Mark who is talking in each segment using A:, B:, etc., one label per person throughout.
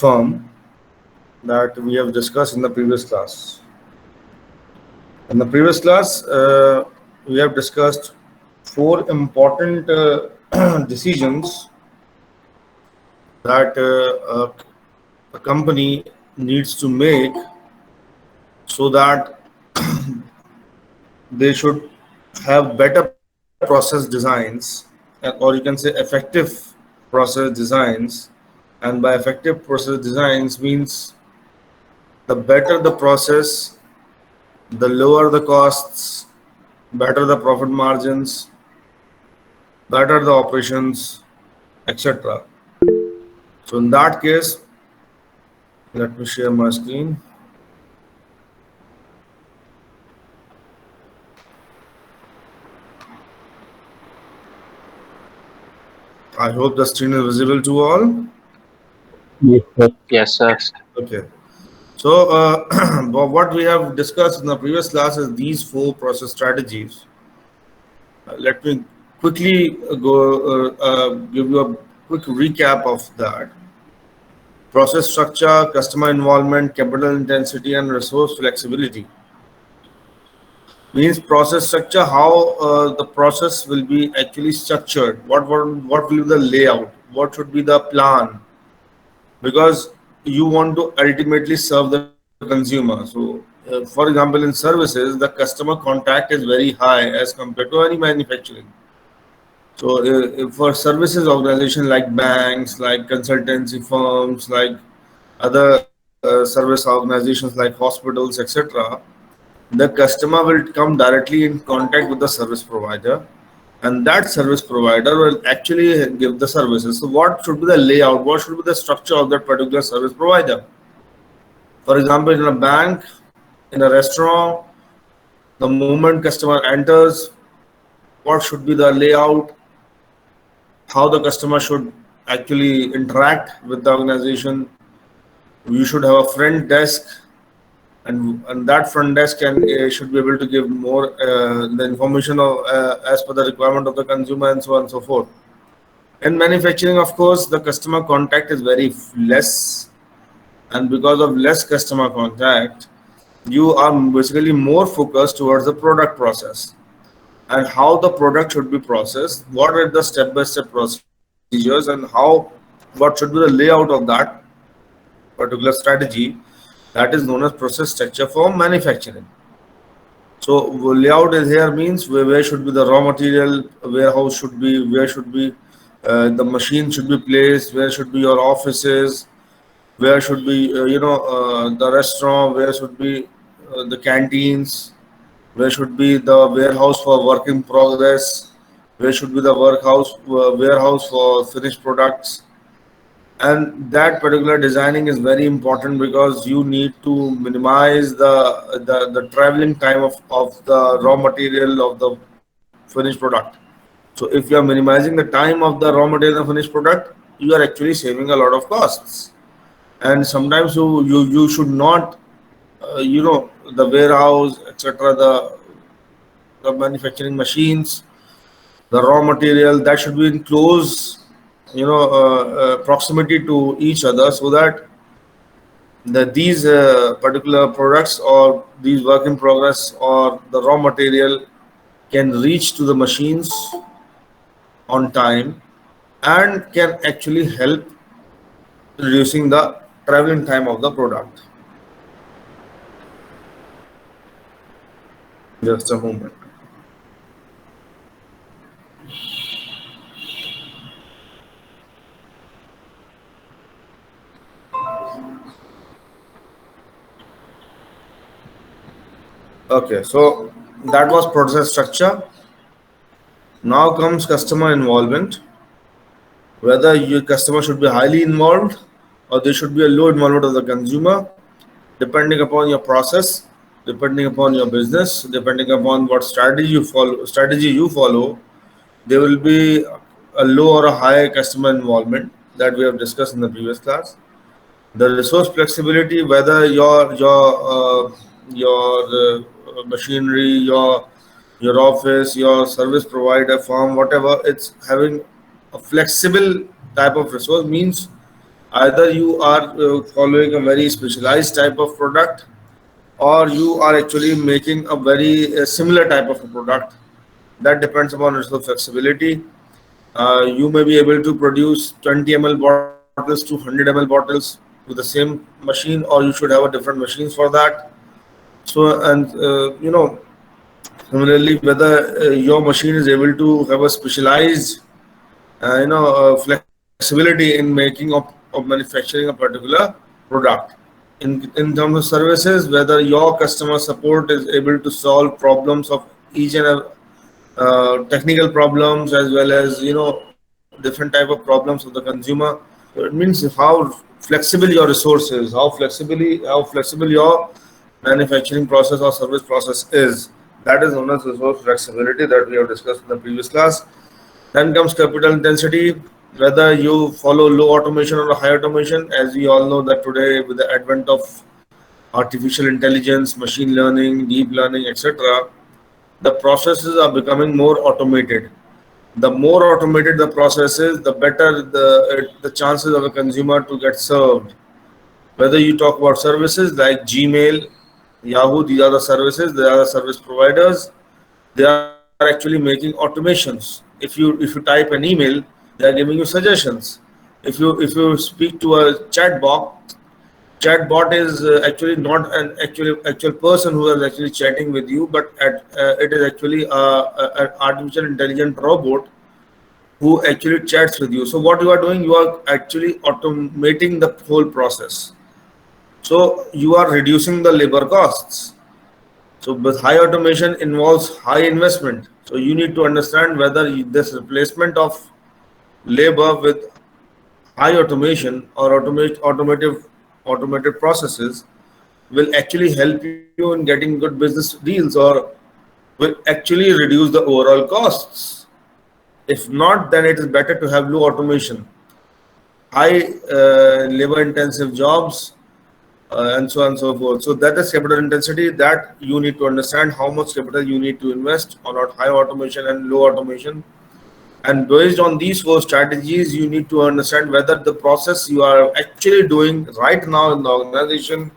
A: firm that we have discussed in the previous class. In the previous class, we have discussed four important decisions that a company needs to make so that they should have better process designs, or you can say effective process designs. And by effective process designs means the better the process, the lower the costs, better the profit margins, better the operations, etc. So in that case, let me share my screen. I hope the screen is visible to all.
B: Yes, sir.
C: Yes, sir.
A: Okay. So what we have discussed in the previous class is these four process strategies. Let me quickly give you a quick recap of that. Process structure, customer involvement, capital intensity, and resource flexibility. Means process structure, how the process will be actually structured. What will be the layout? What should be the plan? Because you want to ultimately serve the consumer. So, for example, in services, the customer contact is very high as compared to any manufacturing. So, for services organization like banks, like consultancy firms, like other service organizations like hospitals, etc., the customer will come directly in contact with the service provider, and that service provider will actually give the services. So, what should be the layout? What should be the structure of that particular service provider? For example, in a bank, in a restaurant, the moment customer enters, what should be the layout? How the customer should actually interact with the organization? You should have a front desk, and that front desk should be able to give more the information of as per the requirement of the consumer, and so on and so forth. In manufacturing, of course, the customer contact is very less, and because of less customer contact, you are basically more focused towards the product process and how the product should be processed, what are the step-by-step procedures, and what should be the layout of that particular strategy. That is known as process structure for manufacturing. So layout is here means where should be the raw material, warehouse should be, where should be the machine should be placed, where should be your offices, where should be the restaurant, where should be the canteens, where should be the warehouse for work in progress, where should be the warehouse for finished products. And that particular designing is very important because you need to minimize the traveling time of the raw material of the finished product. So if you are minimizing the time of the raw material and finished product, you are actually saving a lot of costs. And sometimes you should not the warehouse, etc., the manufacturing machines, the raw material, that should be in close proximity to each other, so that these particular products or these work in progress or the raw material can reach to the machines on time and can actually help reducing the traveling time of the product. Just a moment. Okay, so that was process structure. Now comes customer involvement. Whether your customer should be highly involved or there should be a low involvement of the consumer, depending upon your process, depending upon your business, depending upon what strategy you follow, there will be a low or a high customer involvement that we have discussed in the previous class. The resource flexibility, whether your machinery, your office, your service provider firm, whatever, it's having a flexible type of resource means Either you are following a very specialized type of product, or you are actually making a very similar type of a product. That depends upon resource flexibility. You may be able to produce 20 ml bottles to 100 ml bottles with the same machine, or you should have a different machines for that. So, and similarly, whether your machine is able to have a specialized, flexibility in making of manufacturing a particular product. In terms of services, whether your customer support is able to solve problems of each and every technical problems, as well as different type of problems of the consumer. So it means how flexible your resources, how flexible your manufacturing process or service process is. That is known as resource flexibility that we have discussed in the previous class. Then comes capital intensity, whether you follow low automation or high automation. As we all know that today, with the advent of artificial intelligence, machine learning, deep learning, etc., the processes are becoming more automated. The more automated the process is, the better the chances of a consumer to get served. Whether you talk about services like Gmail, Yahoo, these are the services, they are the service providers. They are actually making automations. If you type an email, they are giving you suggestions. If you speak to a chatbot is actually not an actual person who is actually chatting with you, but it is actually an artificial intelligent robot who actually chats with you. So what you are doing, you are actually automating the whole process. So you are reducing the labor costs. So with high automation involves high investment. So you need to understand whether this replacement of labor with high automation or automated processes will actually help you in getting good business deals, or will actually reduce the overall costs. If not, then it is better to have low automation, high labor intensive jobs, and so on and so forth. So that is capital intensity, that you need to understand how much capital you need to invest on high automation and low automation. And based on these four strategies, you need to understand whether the process you are actually doing right now in the organization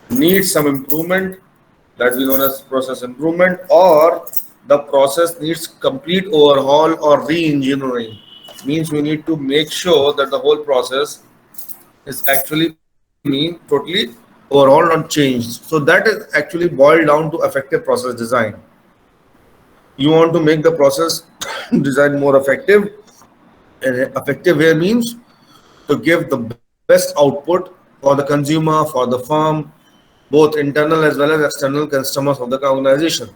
A: needs some improvement, that is known as process improvement, or the process needs complete overhaul or re-engineering. Means we need to make sure that the whole process is actually mean totally overhauled and changed. So that is actually boiled down to effective process design. You want to make the process design more effective. And effective here means to give the best output for the consumer, for the firm, both internal as well as external customers of the organization.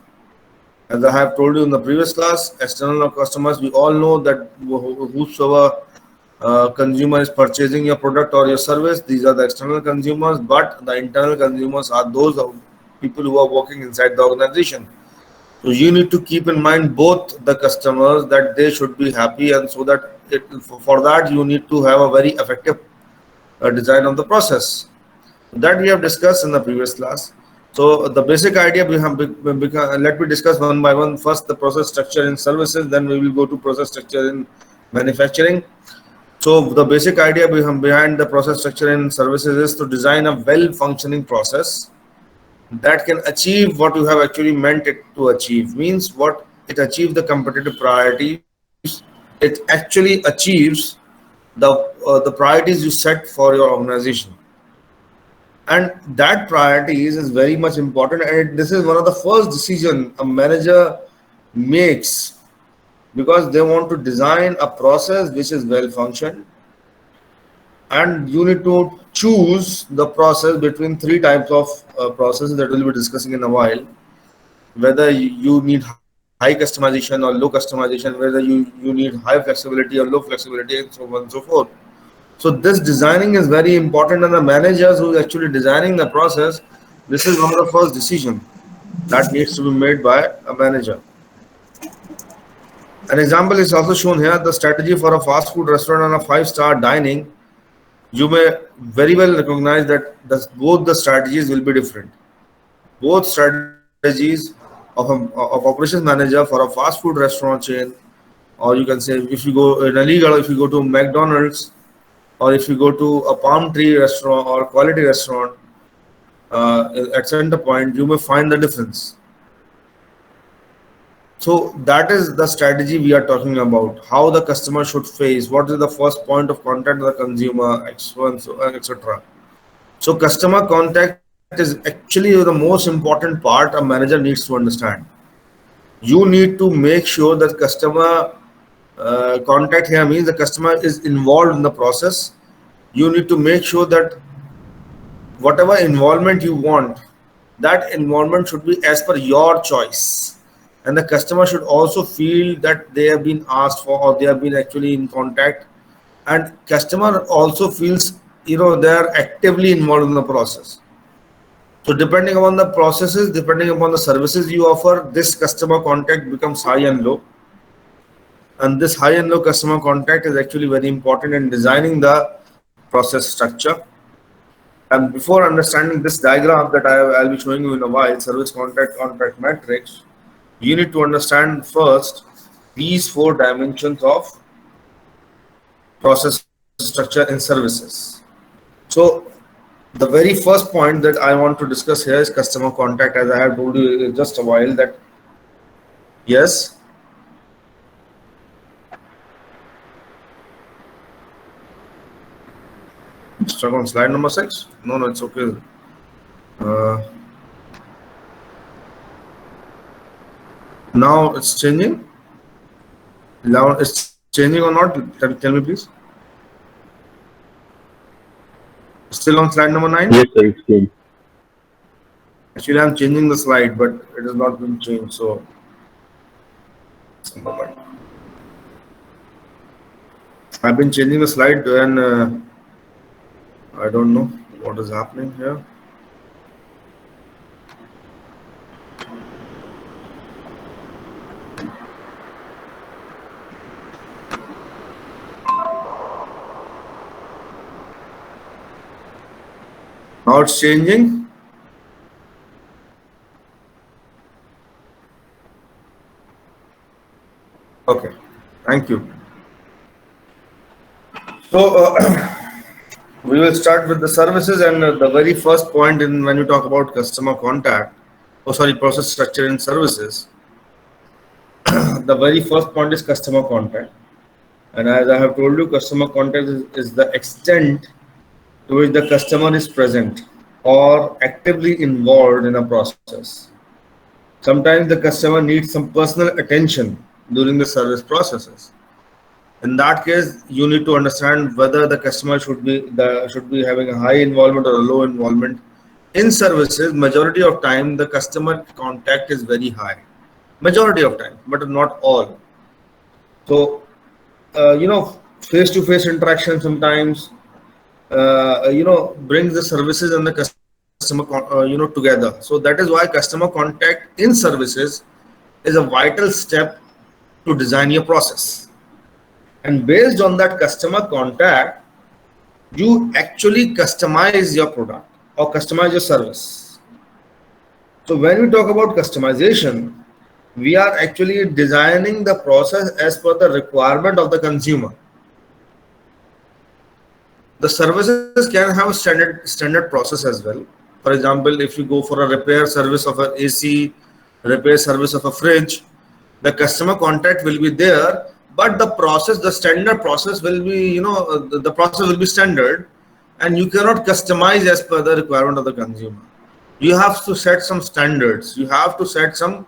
A: As I have told you in the previous class, external customers, we all know that whosoever consumer is purchasing your product or your service, these are the external consumers, but the internal consumers are those people who are working inside the organization. So you need to keep in mind both the customers, that they should be happy, and so that for that you need to have a very effective design of the process that we have discussed in the previous class. So the basic idea we have, let me discuss one by one. First, the process structure in services, then we will go to process structure in manufacturing. So the basic idea behind the process structure in services is to design a well-functioning process that can achieve what you have actually meant it to achieve. Means what it achieves the competitive priorities. It actually achieves the priorities you set for your organization, and that priorities is very much important. And this is one of the first decision a manager makes, because they want to design a process which is well functioned, and you need to choose the process between three types of processes that we'll be discussing in a while. Whether you need high customization or low customization, whether you need high flexibility or low flexibility, and so on and so forth. So this designing is very important, and the managers who is actually designing the process, this is one of the first decision that needs to be made by a manager. An example is also shown here. The strategy for a fast food restaurant and a five-star dining, you may very well recognize that both the strategies will be different. Both strategies of operations manager for a fast food restaurant chain, or you can say if you go in a legal, if you go to McDonald's, or if you go to a palm tree restaurant or quality restaurant at center point, you may find the difference. So that is the strategy we are talking about. How the customer should face. What is the first point of contact with the consumer, etc. So customer contact is actually the most important part a manager needs to understand. You need to make sure that customer contact here means the customer is involved in the process. You need to make sure that whatever involvement you want, that involvement should be as per your choice. And the customer should also feel that they have been asked for or they have been actually in contact. And customer also feels, they are actively involved in the process. So depending upon the processes, depending upon the services you offer, this customer contact becomes high and low. And this high and low customer contact is actually very important in designing the process structure. And before understanding this diagram that I'll be showing you in a while, service contract matrix, you need to understand first these 4 dimensions of process structure in services. So the very first point that I want to discuss here is customer contact. As I have told you just a while that yes, stuck on slide number 6. No, it's okay. Now it's changing. Now it's changing or not? Tell me please. Still on slide number 9?
B: Yes, sir, it's changed.
A: Actually, I'm changing the slide, but it has not been changed. So, I've been changing the slide and I don't know what is happening here. Now it's changing. Okay, thank you. So we will start with the services, and the very first point in when you talk about customer contact, process structure in services, the very first point is customer contact. And as I have told you, customer contact is the extent to which the customer is present or actively involved in a process. Sometimes the customer needs some personal attention during the service processes. In that case, you need to understand whether the customer should be having a high involvement or a low involvement. In services, majority of time the customer contact is very high. Majority of time, but not all. So, face-to-face interaction sometimes, brings the services and the customer, together. So that is why customer contact in services is a vital step to design your process. And based on that customer contact, you actually customize your product or customize your service. So when we talk about customization, we are actually designing the process as per the requirement of the consumer. The services can have a standard process as well. For example, if you go for a repair service of an AC, repair service of a fridge, the customer contact will be there, but the standard process will be, the process will be standard, and you cannot customize as per the requirement of the consumer. You have to set some standards. You have to set some,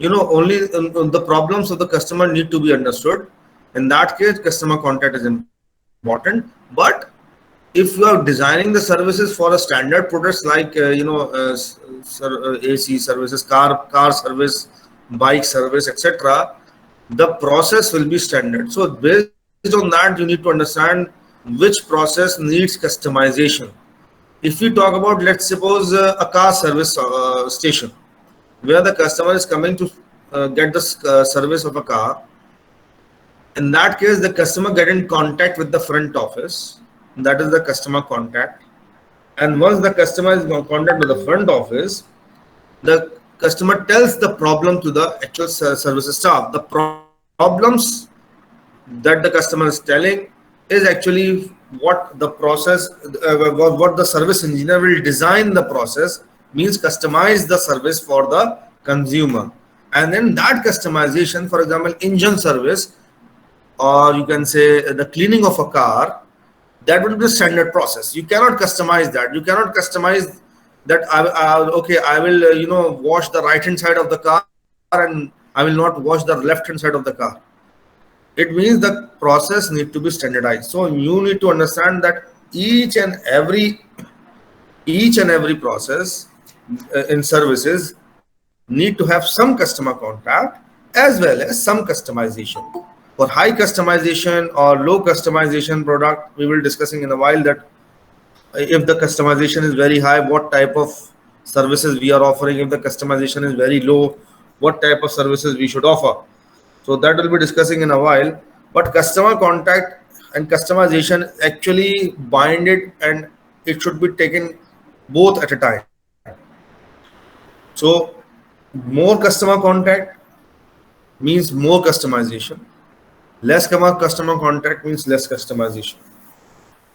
A: only the problems of the customer need to be understood. In that case, customer contact is important. But if you are designing the services for a standard products like AC services, car service, bike service, etc., the process will be standard. So based on that, you need to understand which process needs customization. If we talk about, let's suppose a car service station where the customer is coming to get the service of a car. In that case, the customer get in contact with the front office. That is the customer contact. And once the customer is in contact with the front office, the customer tells the problem to the actual service staff. The problems that the customer is telling is actually what the process, what the service engineer will design the process, means customize the service for the consumer. And then that customization, for example, engine service, or you can say the cleaning of a car, that will be the standard process. You cannot customize that. You cannot customize that. Okay, I will wash the right hand side of the car and I will not wash the left hand side of the car. It means the process need to be standardized. So you need to understand that each and every process in services need to have some customer contact as well as some customization. For high customization or low customization product, we will discussing in a while that if the customization is very high, what type of services we are offering. If the customization is very low, what type of services we should offer. So that will be discussing in a while. But customer contact and customization actually bind it, and it should be taken both at a time. So more customer contact means more customization. Less customer contact means less customization.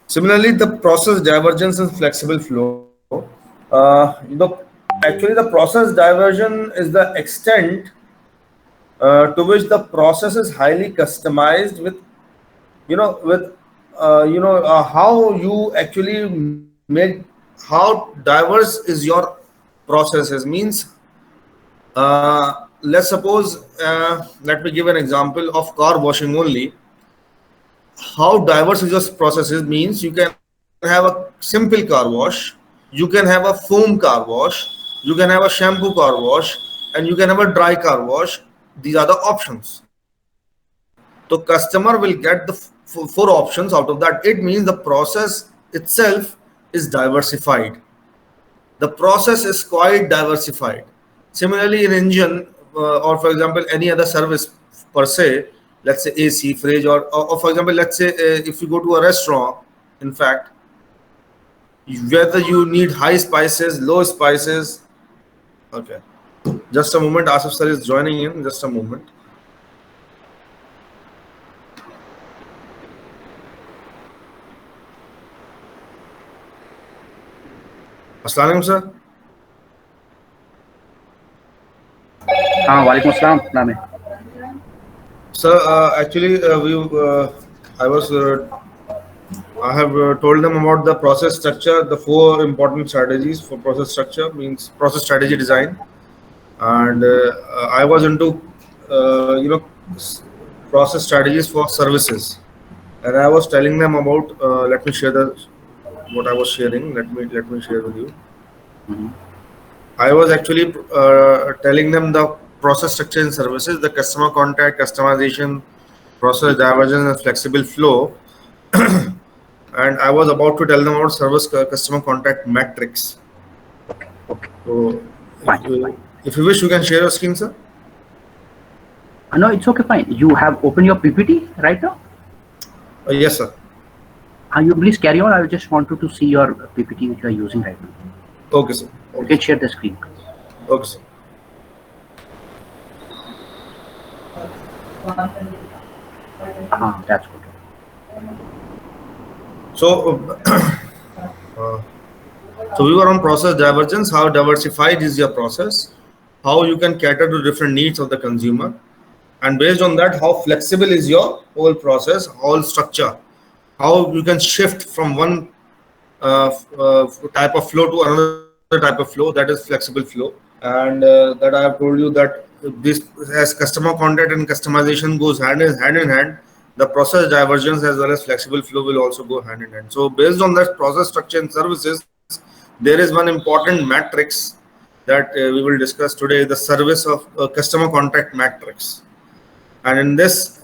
A: Similarly, the process divergence and flexible flow. Actually, the process diversion is the extent to which the process is highly customized with, how you actually make, how diverse is your processes. Means, let's suppose, let me give an example of car washing only. How diverse is your processes means you can have a simple car wash, you can have a foam car wash, you can have a shampoo car wash, and you can have a dry car wash. These are the options. So customer will get the four options out of that. It means the process itself is diversified. The process is quite diversified. Similarly, in engine, or for example, any other service per se, let's say AC, fridge, or for example, let's say if you go to a restaurant, in fact, whether you need high spices, low spices. Okay, just a moment. Asif sir is joining in. Just a moment. Assalamualaikum sir.
C: Walaikum assalam.
A: Sir, actually, I have told them about the process structure. The 4 important strategies for process structure means process strategy design, and I was into process strategies for services, and I was telling them about. Let me share what I was sharing. Let me share with you. I was actually telling them the process structure in services, the customer contact, customization, process divergence, and flexible flow. And I was about to tell them about service customer contact metrics.
C: Okay.
A: So
C: Fine.
A: if you wish, you can share your screen, sir.
C: No, it's okay, fine. You have opened your PPT right now?
A: Yes, sir.
C: You please carry on. I just wanted to see your PPT which you are using right now.
A: Okay, sir. Okay.
C: You can share the screen.
A: Okay, sir.
C: That's good.
A: So, so we were on process divergence. How diversified is your process? How you can cater to different needs of the consumer, and based on that, how flexible is your whole process, whole structure? How you can shift from one type of flow to another type of flow, that is flexible flow. And that I have told you that this, as customer contact and customization goes hand in hand, the process divergence as well as flexible flow will also go hand in hand. So based on that process structure and services, there is one important matrix that we will discuss today, the service of customer contact matrix. And in this,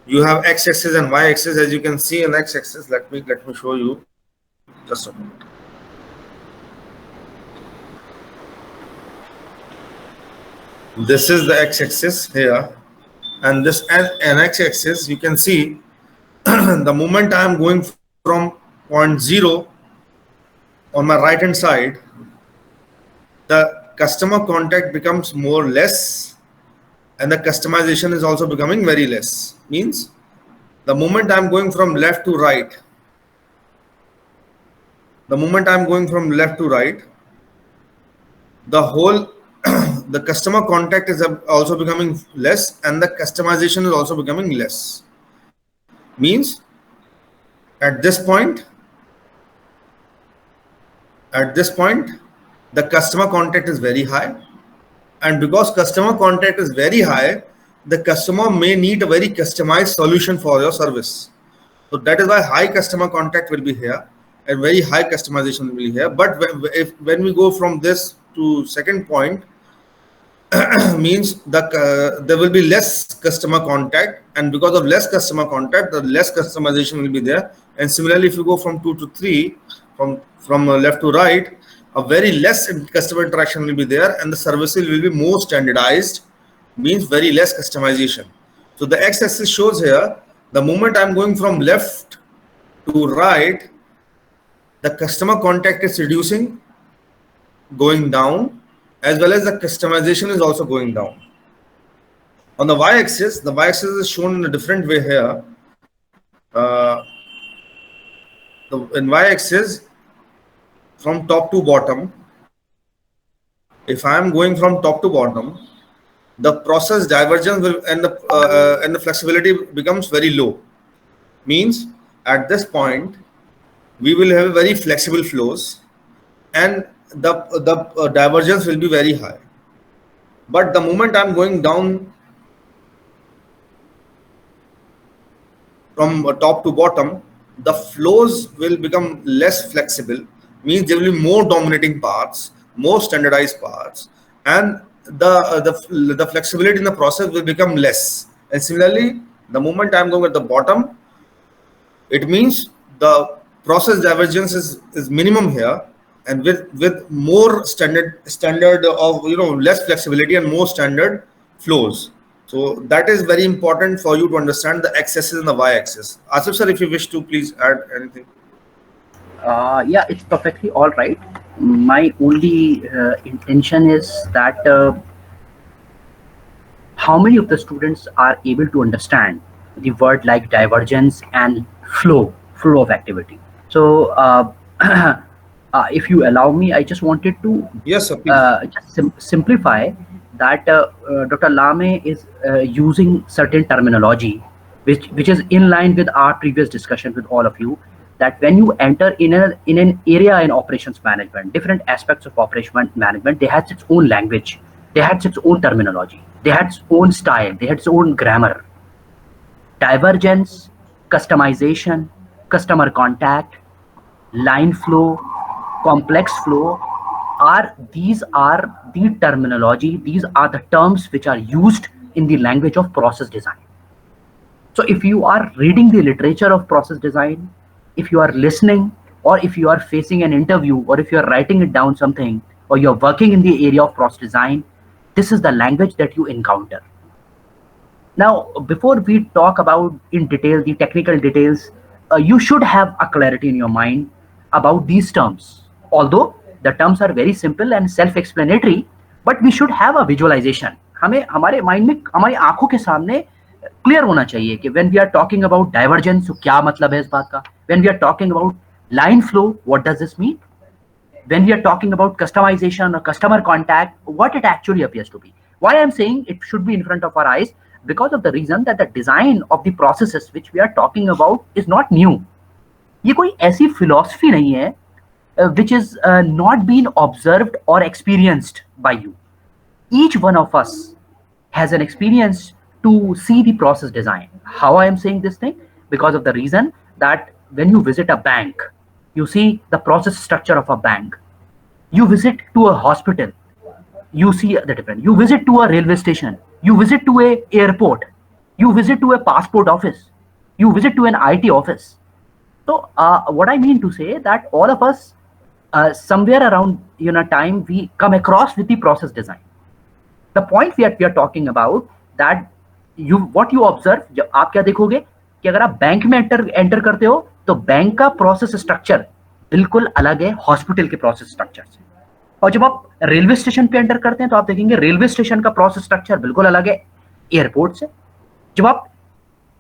A: you have x-axis and y-axis. As you can see in x-axis, let me show you. Just a moment. This is the x-axis here, and this an x-axis. You can see the moment I am going from point 0 on my right hand side, the customer contact becomes more less, and the customization is also becoming very less. Means the moment I am going from left to right, the moment I'm going from left to right, the whole the customer contact is also becoming less, and the customization is also becoming less. Means at this point, the customer contact is very high, and because customer contact is very high, the customer may need a very customized solution for your service. So that is why high customer contact will be here and very high customization will be here. But when we go from this to second point, means there will be less customer contact, and because of less customer contact, the less customization will be there. And similarly, if you go from 2 to 3, from left to right, a very less customer interaction will be there, and the services will be more standardized, means very less customization. So the x-axis shows here, the moment I'm going from left to right, the customer contact is reducing, going down, as well as the customization is also going down. On the y-axis is shown in a different way here. In y-axis, from top to bottom, if I am going from top to bottom, the process divergence will, and the flexibility becomes very low. Means at this point, we will have very flexible flows, and the divergence will be very high. But the moment I'm going down from top to bottom, the flows will become less flexible. Means there will be more dominating parts, more standardized parts, and the flexibility in the process will become less. And similarly, the moment I'm going at the bottom, it means the process divergence is minimum here, and with more standard of less flexibility and more standard flows. So that is very important for you to understand the x-axis and the y-axis. Asif sir, if you wish to, please add anything.
C: Yeah, it's perfectly all right. My only intention is that how many of the students are able to understand the word like divergence and flow of activity. So if you allow me, I just wanted to
A: Yes, sir, please.
C: just simplify that Dr. Lame is using certain terminology which is in line with our previous discussion with all of you, that when you enter in an area in operations management, different aspects of operations management, they had its own language, they had its own terminology, they had its own style, they had its own grammar. Divergence, customization, customer contact, line flow, complex flow, these are the terminology, these are the terms which are used in the language of process design. So if you are reading the literature of process design, if you are listening, or if you are facing an interview, or if you are writing it down something, or you're working in the area of process design, this is the language that you encounter. Now, before we talk about in detail the technical details, you should have a clarity in your mind about these terms. Although the terms are very simple and self-explanatory, but we should have a visualization. हमें हमारे mind में, हमारी आंखों के सामने clear होना चाहिए कि when we are talking about divergence, तो क्या मतलब है इस बात का? When we are talking about line flow, what does this mean? When we are talking about customization or customer contact, what it actually appears to be. Why I'm saying it should be in front of our eyes? Because of the reason that the design of the processes which we are talking about is not new. ये कोई ऐसी philosophy नहीं है which is not been observed or experienced by you. Each one of us has an experience to see the process design. How I am saying this thing? Because of the reason that when you visit a bank, you see the process structure of a bank. You visit to a hospital, you see the difference. You visit to a railway station, you visit to a airport, you visit to a passport office, you visit to an IT office. So what I mean to say that all of us somewhere around time we come across with the process design. The point we are talking about that what you observe, जब आप क्या देखोगे कि अगर आप bank में enter करते हो तो बैंक का प्रोसेस स्ट्रक्चर बिल्कुल अलग है हॉस्पिटल के प्रोसेस स्ट्रक्चर से, और जब आप रेलवे स्टेशन पे एंटर करते हैं तो आप देखेंगे रेलवे स्टेशन का प्रोसेस स्ट्रक्चर बिल्कुल अलग है एयरपोर्ट से. जब आप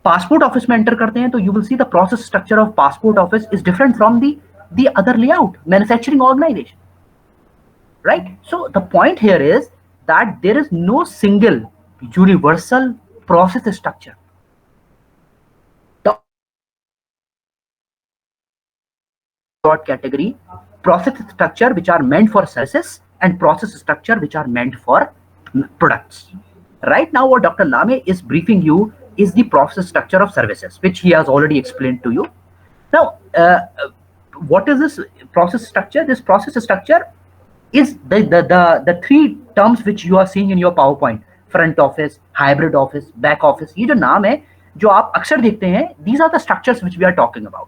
C: पासपोर्ट ऑफिस में एंटर करते हैं तो you will see the process structure of passport office is different from the the other layout, manufacturing organization, right? So the point here is that there is no single universal process structure. The category, process structure which are meant for services and process structure which are meant for products. Right now what Dr. Lame is briefing you is the process structure of services, which he has already explained to you. Now, what is this process structure? This process structure is the three terms which you are seeing in your PowerPoint: front office, hybrid office, back office. ये जो नाम है जो आप अक्सर देखते हैं, these are the structures which we are talking about.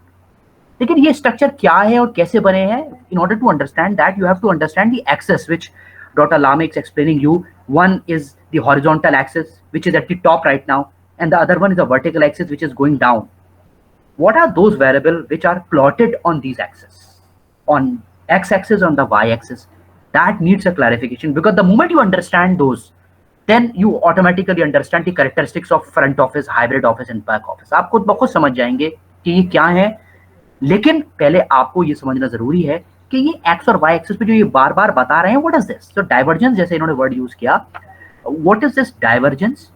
C: लेकिन ये स्ट्रक्चर क्या है और कैसे बने हैं? In order to understand that, you have to understand the axis which Dr. Lame is explaining you. One is the horizontal axis, which is at the top right now, and the other one is the vertical axis, which is going down. What are those variables which are plotted on these axes? On x-axis, on the y-axis? That needs a clarification, because the moment you understand those, then you automatically understand the characteristics of front office, hybrid office and back office. आप खुद बखुद समझ जाएंगे कि ये क्या है, लेकिन पहले आपको ये समझना जरूरी है कि ये x और y एक्सिस पे जो ये बार बार बता रहे हैं, what is this? So divergence, जैसे इन्होंने वर्ड यूज किया, what is this divergence?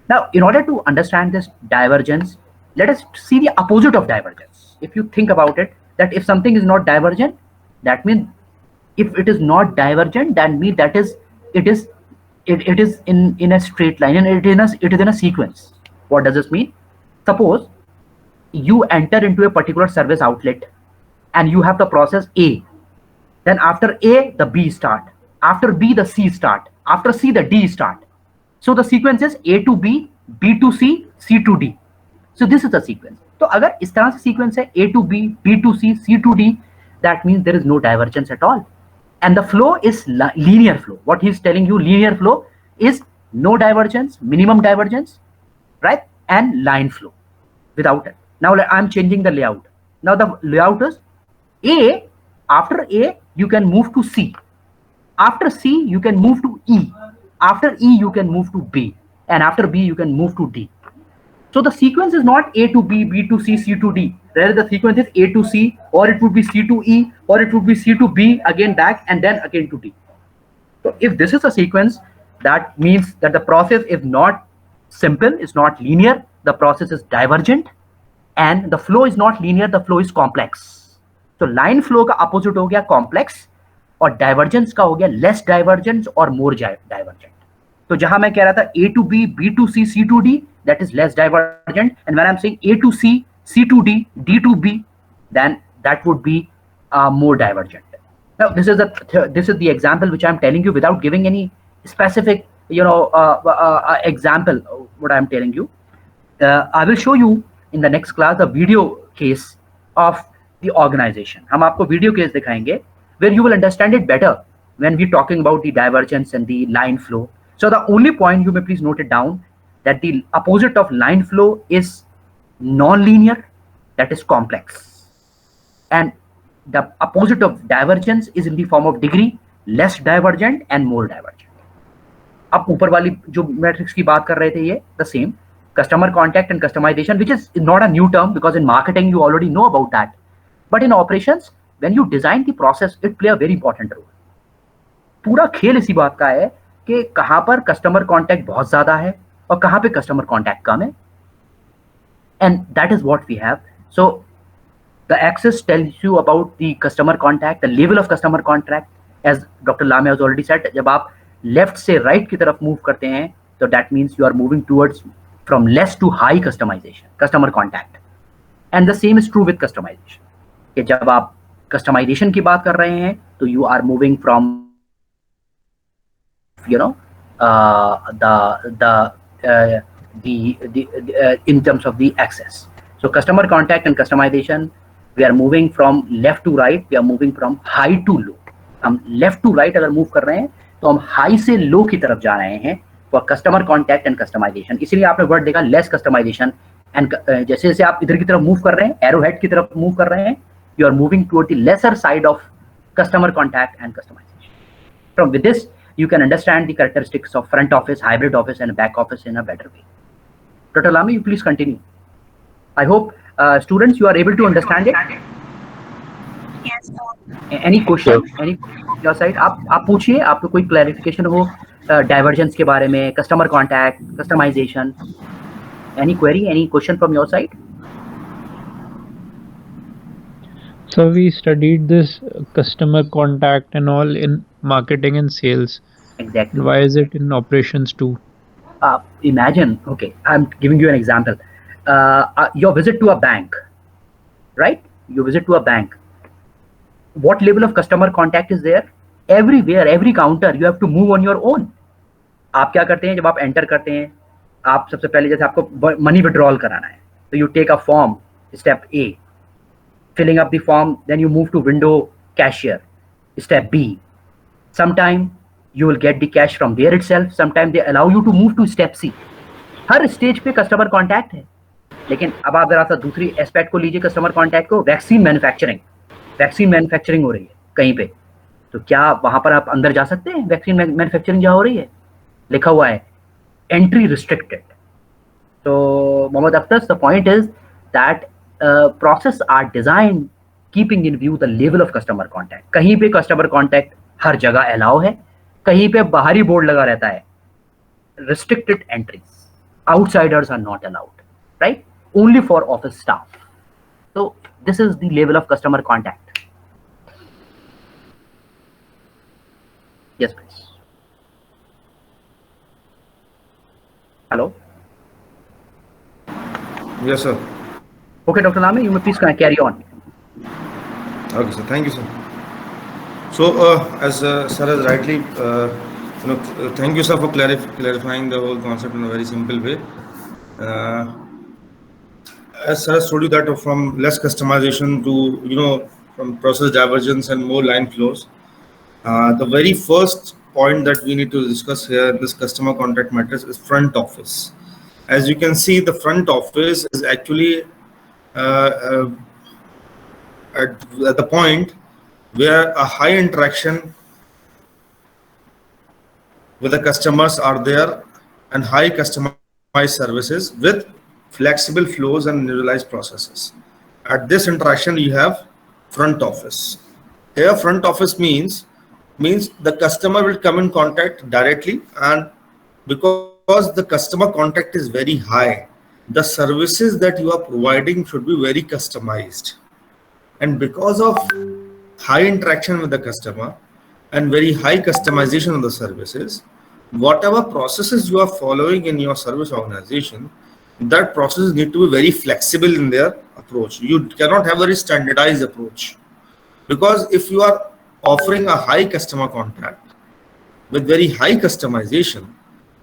C: Now, in order to understand this divergence, let us see the opposite of divergence. If you think about it, that if something is not divergent, that means if it is not divergent, that means that it is in a straight line, and it is in a sequence. What does this mean? Suppose you enter into a particular service outlet and you have the process A. Then after A, the B start. After B, the C start. After C, the D start. So the sequence is A to B, B to C, C to D. So this is the sequence. So अगर इस तरह से sequence है A to B, B to C, C to D, that means there is no divergence at all. And the flow is linear flow. What he is telling you, linear flow is no divergence, minimum divergence, right? And line flow without it. Now I'm changing the layout. Now the layout is A. After A, you can move to C. After C, you can move to E. After E, you can move to B. And after B, you can move to D. So the sequence is not A to B, B to C, C to D. Rather, the sequence is A to C, or it would be C to E, or it would be C to B, again back, and then again to D. So if this is a sequence, that means that the process is not simple, it's not linear, the process is divergent, and the flow is not linear, the flow is complex. So line flow का opposite हो गया complex, और divergence का हो गया less divergence or more divergent. तो जहां मैं कह रहा था A to B, B to C, C to D, that is less divergent, and when I'm saying A to C, C to D, D to B, then that would be more divergent. Now this is the example which I'm telling you without giving any specific example. What I'm telling you, I will show you in the next class a video case of the organization. हम आपको video case दिखाएंगे where you will understand it better when we're talking about the divergence and the line flow. So the only point, you may please note it down, that the opposite of line flow is non-linear, that is complex, and the opposite of divergence is in the form of degree, less divergent and more divergent. अब ऊपर वाली जो matrix की बात कर रहे थे, ये the same, customer contact and customization, which is not a new term because in marketing you already know about that, but in operations when you design the process it play a very important role. पूरा खेल इसी बात का है कि कहां पर customer contact बहुत ज्यादा है और कहां पे कस्टमर कांटेक्ट कम है, and that is what we have. So the axis tells you about the customer contact, the level of customer contact, as Dr. Lame has already said. जब आप लेफ्ट से राइट की तरफ मूव करते हैं तो that means you are moving towards from less to high customization, customer contact, and the same is true with customization. कि जब आप कस्टमाइजेशन की बात कर रहे हैं तो you are moving from in terms of the access. So customer contact and customization, we are moving from left to right, we are moving from high to low. हम left to right अगर move कर रहे हैं तो हम high से low की तरफ जा रहे हैं for customer contact and customization. इसीलिए आपने word देखा less customization, and जैसे जैसे आप इधर की तरफ move कर रहे हैं, arrowhead की तरफ move कर रहे हैं, you are moving toward the lesser side of customer contact and customization. From with this, you can understand the characteristics of front office, hybrid office, and back office in a better way. Dr. Lame, you please continue. I hope students, you are able to understand it.
D: Yes,
C: any question,
B: Sure.
C: Any your side, आप पूछिए, आपको कोई clarification हो divergence के बारे में, customer contact, customisation, any query, any question from your side?
D: So we studied this customer contact and all in marketing and sales.
C: Exactly.
D: Why is it in operations too?
C: Imagine, okay, I'm giving you an example. Your visit to a bank, right? You visit to a bank. What level of customer contact is there? Everywhere, every counter, you have to move on your own. आप क्या करते हैं जब आप enter करते हैं? आप सबसे पहले जैसे आपको मनी विड्रॉल कराना है, तो you take a form, step A, filling up the form, then you move to window cashier, step B. Sometime you will get the cash from there itself, sometime they allow you to move to step C. Her stage पे customer contact है. लेकिन अब आप जरा सा दूसरी aspect को लीजिए कस्टमर कॉन्टैक्ट को, वैक्सीन मैन्युफैक्चरिंग हो रही है कहीं पे, तो क्या वहां पर आप अंदर जा सकते हैं? वैक्सीन मैन्युफैक्चरिंग जहाँ हो रही है, लिखा हुआ है एंट्री रिस्ट्रिक्टेड. तो Mohammed Akhtar, the point is that process are designed keeping in view the level of customer contact. कहीं पे customer contact हर जगह allow है, कहीं पे बाहरी बोर्ड लगा रहता है restricted entries, outsiders are not allowed, right? Only for office staff. So this is the level of customer contact. Yes, please. Hello.
A: Yes, sir.
C: Okay, Dr. Lame, you may please carry on.
A: Okay, sir. Thank you, sir. So, as sir has rightly, thank you, sir, for clarifying the whole concept in a very simple way. As sir has told you that from less customization to, from process divergence and more line flows, the very first point that we need to discuss here in this customer contact matters is front office. As you can see, the front office is actually at the point where a high interaction with the customers are there and high customized services with flexible flows and individualized processes. At this interaction, you have front office. Here, front office means the customer will come in contact directly, and because the customer contact is very high, the services that you are providing should be very customized. And because of high interaction with the customer and very high customization of the services, whatever processes you are following in your service organization, that process need to be very flexible in their approach. You cannot have a very standardized approach, because if you are offering a high customer contact with very high customization,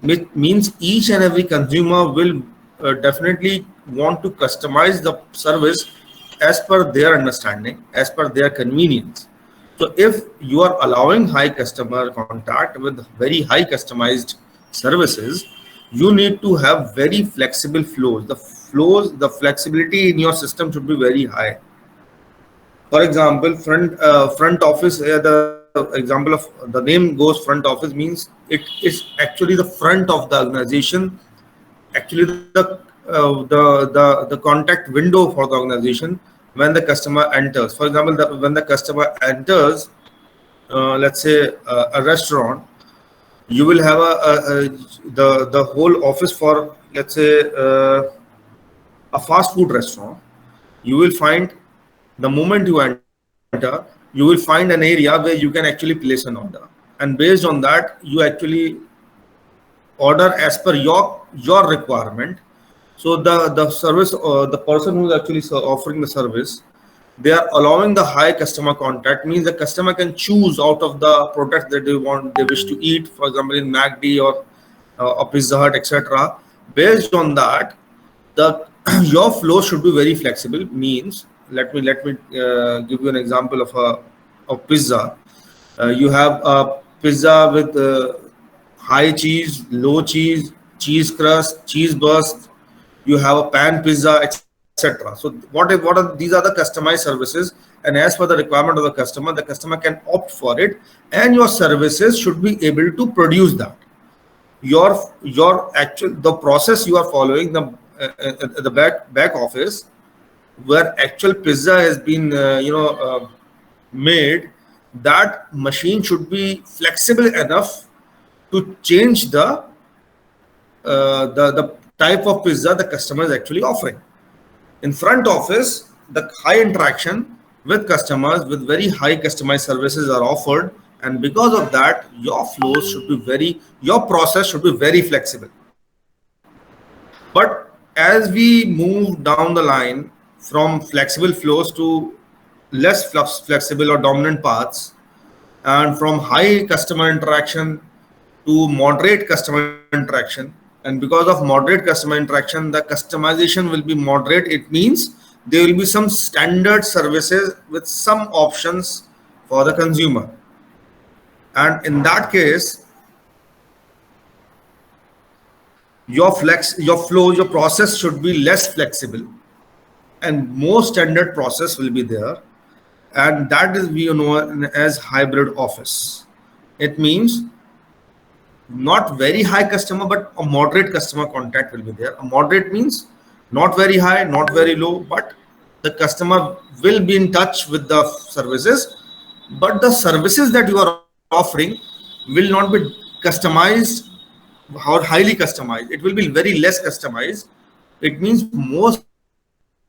A: it means each and every consumer will definitely want to customize the service as per their understanding, as per their convenience. So if you are allowing high customer contact with very high customized services, you need to have very flexible flows. The flexibility in your system should be very high. For example, front office, the example of the name goes front office means it is actually the front of the organization, actually the contact window for the organization when the customer enters. For example, when the customer enters, let's say a restaurant, you will have the whole office for, let's say, a fast food restaurant. You will find, the moment you enter, you will find an area where you can actually place an order, and based on that, you actually order as per your requirement. So the service, the person who is actually offering the service, they are allowing the high customer contact, means the customer can choose out of the products that they wish to eat, for example in MACD or a Pizza Hut, etc. Based on that, your flow should be very flexible. Means, let me give you an example of pizza. You have a pizza with high cheese, low cheese, cheese crust, cheese burst. You have a pan pizza, etc. So what are these are the customized services, and as per the requirement of the customer can opt for it, and your services should be able to produce that. Your actual, the process you are following, the back office, where actual pizza has been made, that machine should be flexible enough to change the type of pizza the customer is actually offering. In front office, the high interaction with customers with very high customized services are offered, and because of that, your process should be very flexible. But as we move down the line from flexible flows to less flexible or dominant paths, and from high customer interaction to moderate customer interaction, and because of moderate customer interaction, the customization will be moderate. It means there will be some standard services with some options for the consumer, and in that case, your process should be less flexible, and more standard process will be there, and that is we know as hybrid office. It means not very high customer, but a moderate customer contact will be there. A moderate means not very high, not very low, but the customer will be in touch with the services, but the services that you are offering will not be customized or highly customized. It will be very less customized. It means more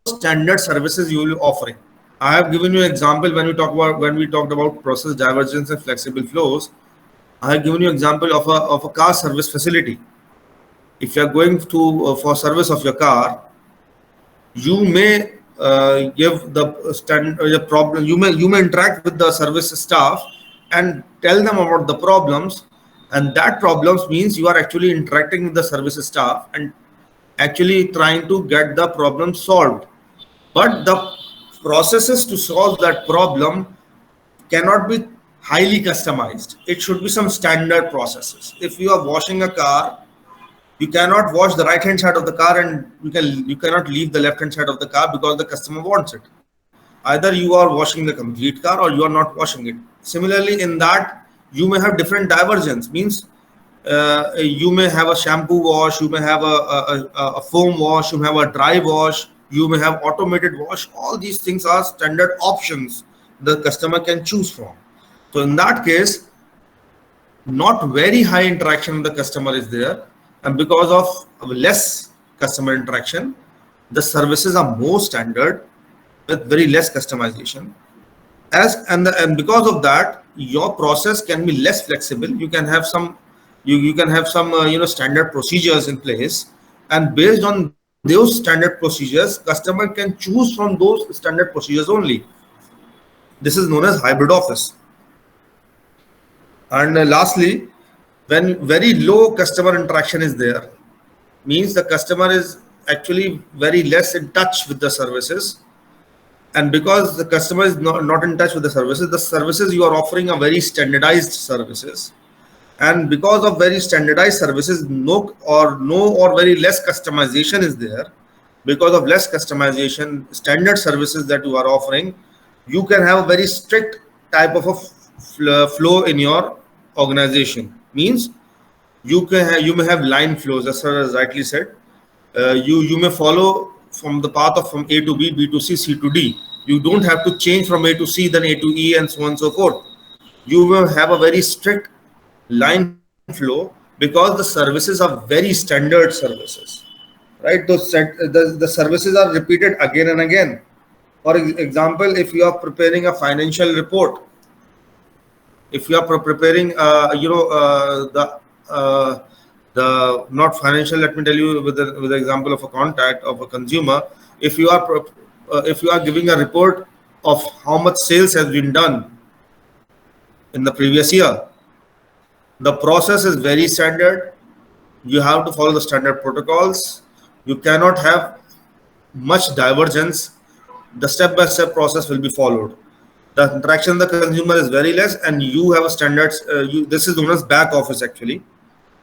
A: standard services you will be offering. I have given you an example when we talked about process divergence and flexible flows. I have given you an example of a car service facility. If you are going to for service of your car, you may give the problem. You may interact with the service staff and tell them about the problems, and that problems means you are actually interacting with the service staff and actually trying to get the problem solved. But the processes to solve that problem cannot be highly customized. It should be some standard processes. If you are washing a car, you cannot wash the right hand side of the car and you cannot leave the left hand side of the car because the customer wants it. Either you are washing the complete car or you are not washing it. Similarly, in that you may have different divergence. Means you may have a shampoo wash, you may have a foam wash, you may have a dry wash, you may have automated wash. All these things are standard options the customer can choose from. So in that case, not very high interaction with the customer is there, and because of less customer interaction, the services are more standard with very less customization. And because of that, your process can be less flexible. You can have some standard procedures in place, and based on those standard procedures, customer can choose from those standard procedures only. This is known as hybrid office. And lastly, when very low customer interaction is there, means the customer is actually very less in touch with the services. And because the customer is not in touch with the services you are offering are very standardized services. And because of very standardized services, no or very less customization is there. Because of less customization, standard services that you are offering, you can have a very strict type of a flow in your organization. Means you may have line flows, as sir has rightly said. You may follow from the path of from A to B, B to C, C to D. You don't have to change from A to C, then A to E, and so on and so forth. You will have a very strict line flow because the services are very standard services, right? The services are repeated again and again. For example, if you are preparing a financial report, if you are preparing, the not financial, let me tell you with the example of a contact of a consumer. If you are giving a report of how much sales has been done in the previous year, the process is very standard. You have to follow the standard protocols. You cannot have much divergence. The step-by-step process will be followed. The interaction with the consumer is very less, and you have a standard. This is known as back office actually.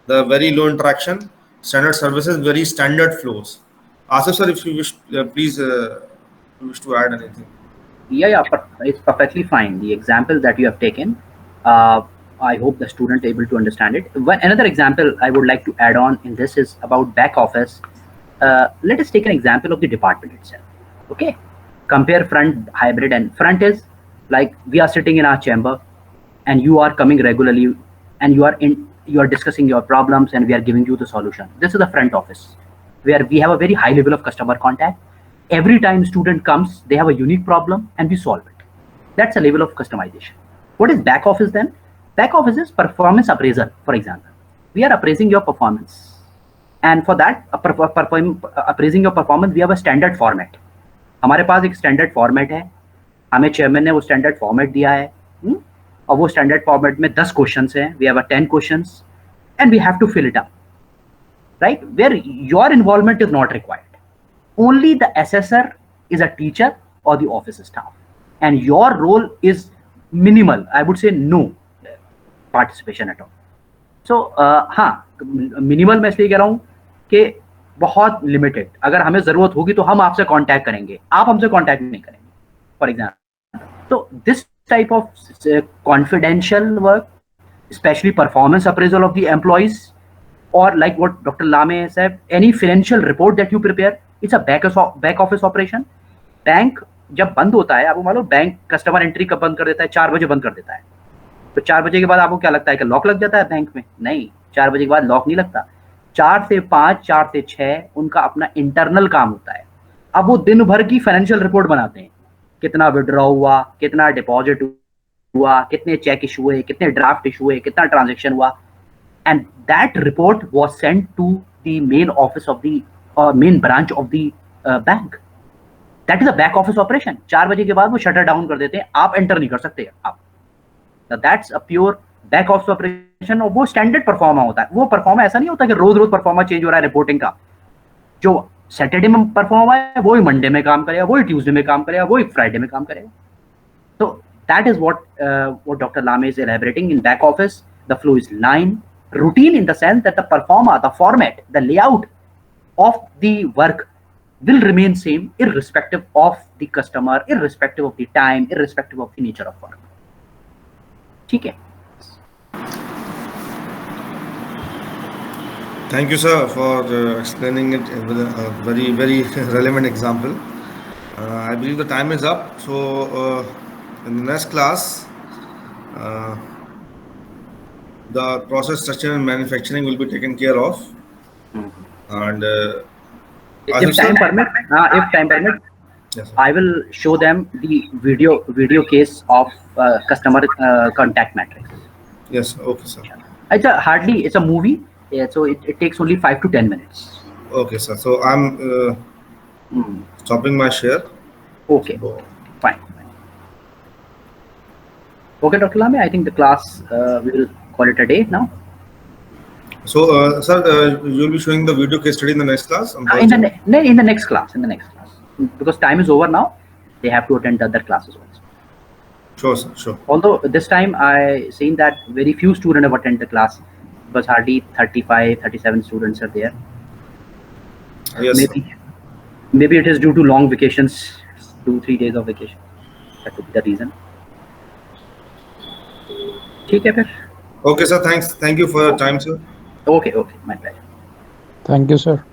A: The very low interaction, standard services, very standard flows. Asif sir, if you wish, please wish to add anything.
C: Yeah, it's perfectly fine. The example that you have taken, I hope the student able to understand it. Another example I would like to add on in this is about back office. Let us take an example of the department itself. Okay, compare front, hybrid, and front is like we are sitting in our chamber and you are coming regularly and you are discussing your problems and we are giving you the solution. This is the front office where we have a very high level of customer contact. Every time student comes, they have a unique problem and we solve it. That's a level of customization. What is back office then? Back office is performance appraisal. For example, we are appraising your performance, and for that appraising your performance, we have a standard format. हमारे पास एक standard format है, हमें chairman ने वो standard format दिया है, और वो standard format में 10 questions हैं. We have a 10 questions, and we have to fill it up, right? Where your involvement is not required. Only the assessor is a teacher or the office staff, and your role is minimal. I would say no participation at all. So हाँ, minimal मैं इसलिए कह रहा हूँ कि बहुत limited. अगर हमें जरूरत होगी तो हम आपसे कांटेक्ट करेंगे, आप हमसे कांटेक्ट नहीं करेंगे, फॉर एग्जाम्पल. तो this type of confidential work, especially performance appraisal of the employees, or like what Dr. Lame said, any financial report that you prepare, it's a back office operation. Bank जब बंद होता है, आपको मालूम, bank customer entry कब बंद कर देता है? 4 बजे बंद कर देता है. तो 4 बजे के बाद आपको क्या लगता है कि लॉक लग जाता है बैंक में? नहीं, 4 बजे के बाद लॉक नहीं लगता. 4 से 5, 4 से 6 उनका अपना इंटरनल काम होता है. अब वो दिन भर की फाइनेंशियल रिपोर्ट बनाते हैं, कितना विड्रॉ हुआ, कितना डिपॉजिट हुआ, कितने चेक इशू हुए, कितने ड्राफ्ट इशू हुए, कितना ट्रांजेक्शन हुआ. And that report was sent to the main office of the main branch of the bank. That is a back office operation. 4 बजे के बाद वो शटर डाउन कर देते हैं, आप एंटर नहीं कर सकते. आप that's a pure back office operation. और वो स्टैंडर्ड परफॉर्मा होता है. वो परफॉर्मा ऐसा नहीं होता कि रोज रोज परफॉर्मा चेंज हो रहा है रिपोर्टिंग का. जो सैटरडे में परफॉर्मा है वही मंडे में काम करेगा, वही ट्यूसडे में काम करेगा, वही फ्राइडे में काम करेगा. तो that is what Dr. Lame is elaborating. In back office, the flow is line, routine in the sense that the performer, the format, the layout of the work will remain same irrespective of the customer, irrespective of the time, irrespective of the nature of work. ठीक है.
A: Thank you, sir, for explaining it with a very, very relevant example. I believe the time is up. So, in the next class, the process, structure, and manufacturing will be taken care of. And
C: if time permit,
A: yes,
C: I will show them the video case of customer contact matrix.
A: yes, okay, sir.
C: It's a movie. Yeah, so it takes only 5 to 10 minutes.
A: Okay, sir. So I'm stopping my share.
C: Okay, fine. Okay, Dr. Lame, I think the class, we will call it a day now.
A: So, sir, you'll be showing the video case study in the next class?
C: In the next class, because time is over now, they have to attend the other classes also.
A: Sure, sir, sure.
C: Although this time I seen that very few students have attended the class, because hardly 35, 37 students are there.
A: Yes,
C: maybe it is due to long vacations, 2-3 days of vacation. That could be the reason. ठीक है फिर.
A: Okay, sir. Thank you for your time, sir.
C: Okay, my pleasure.
D: Thank you, sir.